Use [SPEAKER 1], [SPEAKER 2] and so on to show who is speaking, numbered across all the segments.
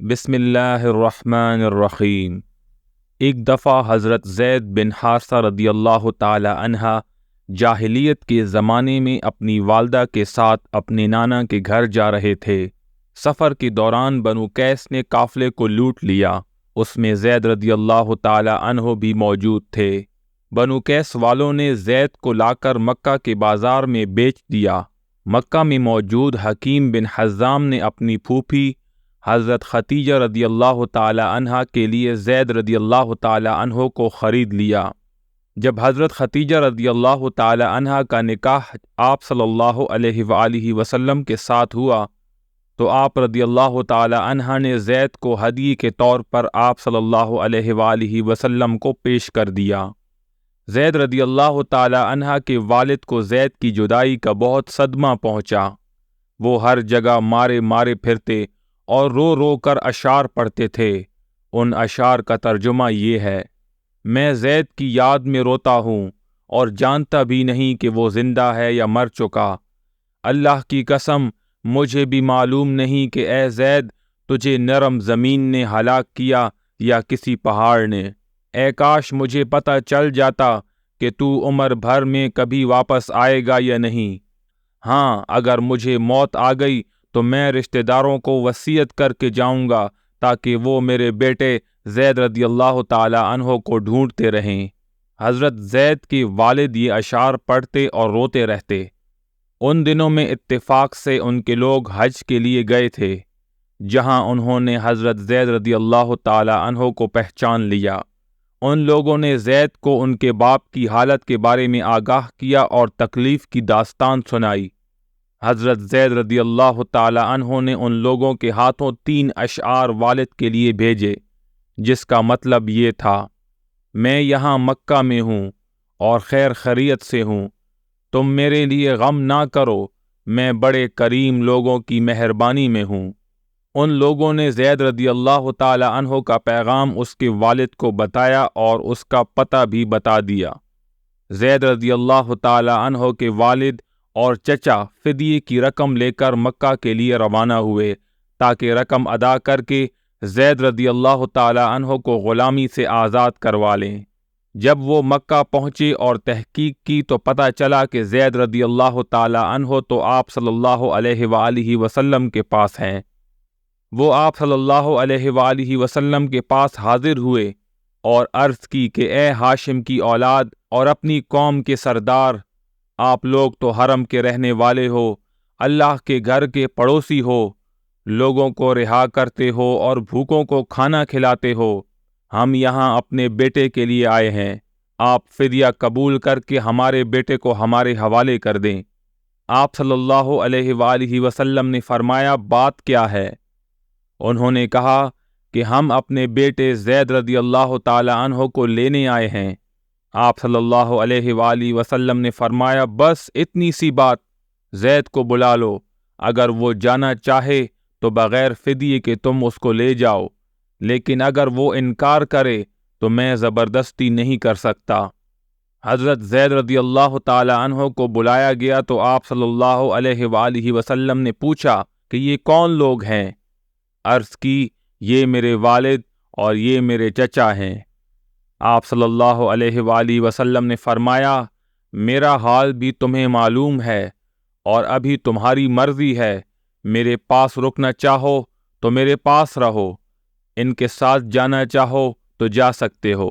[SPEAKER 1] بسم اللہ الرحمن الرحیم۔ ایک دفعہ حضرت زید بن حارثہ رضی اللہ تعالی عنہ جاہلیت کے زمانے میں اپنی والدہ کے ساتھ اپنے نانا کے گھر جا رہے تھے۔ سفر کے دوران بنو قیس نے قافلے کو لوٹ لیا، اس میں زید رضی اللہ تعالی عنہ بھی موجود تھے۔ بنو قیس والوں نے زید کو لا کر مکہ کے بازار میں بیچ دیا۔ مکہ میں موجود حکیم بن حزام نے اپنی پھوپھی حضرت ختیجہ رضی اللہ تعالی عنہ کے لیے زید رضی اللہ تعالی عنہ کو خرید لیا۔ جب حضرت ختیجہ رضی اللہ تعالی عنہ کا نکاح آپ صلی اللہ علیہ وآلہ وسلم کے ساتھ ہوا تو آپ رضی اللہ تعالی عنہ نے زید کو ہدیے کے طور پر آپ صلی اللہ علیہ وآلہ وسلم کو پیش کر دیا۔ زید رضی اللہ تعالی عنہ کے والد کو زید کی جدائی کا بہت صدمہ پہنچا۔ وہ ہر جگہ مارے مارے پھرتے اور رو رو کر اشعار پڑھتے تھے۔ ان اشعار کا ترجمہ یہ ہے: میں زید کی یاد میں روتا ہوں اور جانتا بھی نہیں کہ وہ زندہ ہے یا مر چکا۔ اللہ کی قسم مجھے بھی معلوم نہیں کہ اے زید تجھے نرم زمین نے ہلاک کیا یا کسی پہاڑ نے۔ اے کاش مجھے پتہ چل جاتا کہ تو عمر بھر میں کبھی واپس آئے گا یا نہیں۔ ہاں، اگر مجھے موت آ گئی تو میں رشتہ داروں کو وصیت کر کے جاؤں گا تاکہ وہ میرے بیٹے زید رضی اللہ تعالی عنہ کو ڈھونڈتے رہیں۔ حضرت زید کے والد یہ اشعار پڑھتے اور روتے رہتے۔ ان دنوں میں اتفاق سے ان کے لوگ حج کے لیے گئے تھے، جہاں انہوں نے حضرت زید رضی اللہ تعالی عنہ کو پہچان لیا۔ ان لوگوں نے زید کو ان کے باپ کی حالت کے بارے میں آگاہ کیا اور تکلیف کی داستان سنائی۔ حضرت زید رضی اللہ تعالی عنہ نے ان لوگوں کے ہاتھوں 3 اشعار والد کے لیے بھیجے، جس کا مطلب یہ تھا: میں یہاں مکہ میں ہوں اور خیر خیریت سے ہوں، تم میرے لیے غم نہ کرو، میں بڑے کریم لوگوں کی مہربانی میں ہوں۔ ان لوگوں نے زید رضی اللہ تعالی عنہ کا پیغام اس کے والد کو بتایا اور اس کا پتہ بھی بتا دیا۔ زید رضی اللہ تعالی عنہ کے والد اور چچا فدیے کی رقم لے کر مکہ کے لیے روانہ ہوئے تاکہ رقم ادا کر کے زید رضی اللہ تعالی عنہ کو غلامی سے آزاد کروا لیں۔ جب وہ مکہ پہنچے اور تحقیق کی تو پتہ چلا کہ زید رضی اللہ تعالی عنہ تو آپ صلی اللہ علیہ وآلہ وسلم کے پاس ہیں۔ وہ آپ صلی اللہ علیہ وآلہ وسلم کے پاس حاضر ہوئے اور عرض کی کہ اے ہاشم کی اولاد اور اپنی قوم کے سردار، آپ لوگ تو حرم کے رہنے والے ہو، اللہ کے گھر کے پڑوسی ہو، لوگوں کو رہا کرتے ہو اور بھوکوں کو کھانا کھلاتے ہو۔ ہم یہاں اپنے بیٹے کے لیے آئے ہیں، آپ فدیہ قبول کر کے ہمارے بیٹے کو ہمارے حوالے کر دیں۔ آپ صلی اللہ علیہ وآلہ وسلم نے فرمایا، بات کیا ہے؟ انہوں نے کہا کہ ہم اپنے بیٹے زید رضی اللہ تعالی عنہ کو لینے آئے ہیں۔ آپ صلی اللہ علیہ وآلہ وسلم نے فرمایا، بس اتنی سی بات، زید کو بلا لو، اگر وہ جانا چاہے تو بغیر فدیے کے تم اس کو لے جاؤ، لیکن اگر وہ انکار کرے تو میں زبردستی نہیں کر سکتا۔ حضرت زید رضی اللہ تعالی عنہ کو بلایا گیا تو آپ صلی اللہ علیہ وآلہ وسلم نے پوچھا کہ یہ کون لوگ ہیں؟ عرض کی، یہ میرے والد اور یہ میرے چچا ہیں۔ آپ صلی اللہ علیہ وآلہ وسلم نے فرمایا، میرا حال بھی تمہیں معلوم ہے اور ابھی تمہاری مرضی ہے، میرے پاس رکنا چاہو تو میرے پاس رہو، ان کے ساتھ جانا چاہو تو جا سکتے ہو۔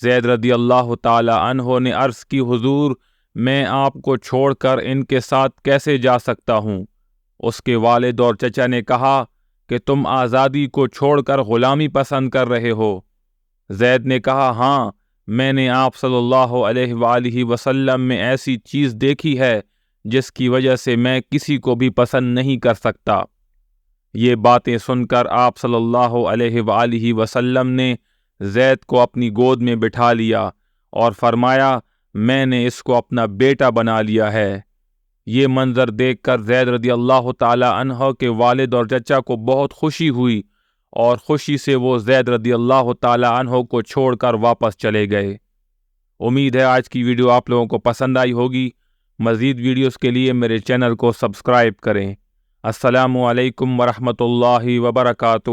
[SPEAKER 1] زید رضی اللہ تعالی عنہ نے عرض کی، حضور میں آپ کو چھوڑ کر ان کے ساتھ کیسے جا سکتا ہوں؟ اس کے والد اور چچا نے کہا کہ تم آزادی کو چھوڑ کر غلامی پسند کر رہے ہو۔ زید نے کہا، ہاں، میں نے آپ صلی اللہ علیہ وآلہ وسلم میں ایسی چیز دیکھی ہے جس کی وجہ سے میں کسی کو بھی پسند نہیں کر سکتا۔ یہ باتیں سن کر آپ صلی اللہ علیہ وآلہ وسلم نے زید کو اپنی گود میں بٹھا لیا اور فرمایا، میں نے اس کو اپنا بیٹا بنا لیا ہے۔ یہ منظر دیکھ کر زید رضی اللہ تعالی عنہ کے والد اور چچا کو بہت خوشی ہوئی اور خوشی سے وہ زید رضی اللہ تعالی عنہ کو چھوڑ کر واپس چلے گئے۔ امید ہے آج کی ویڈیو آپ لوگوں کو پسند آئی ہوگی۔ مزید ویڈیوز کے لیے میرے چینل کو سبسکرائب کریں۔ السلام علیکم ورحمۃ اللہ وبرکاتہ۔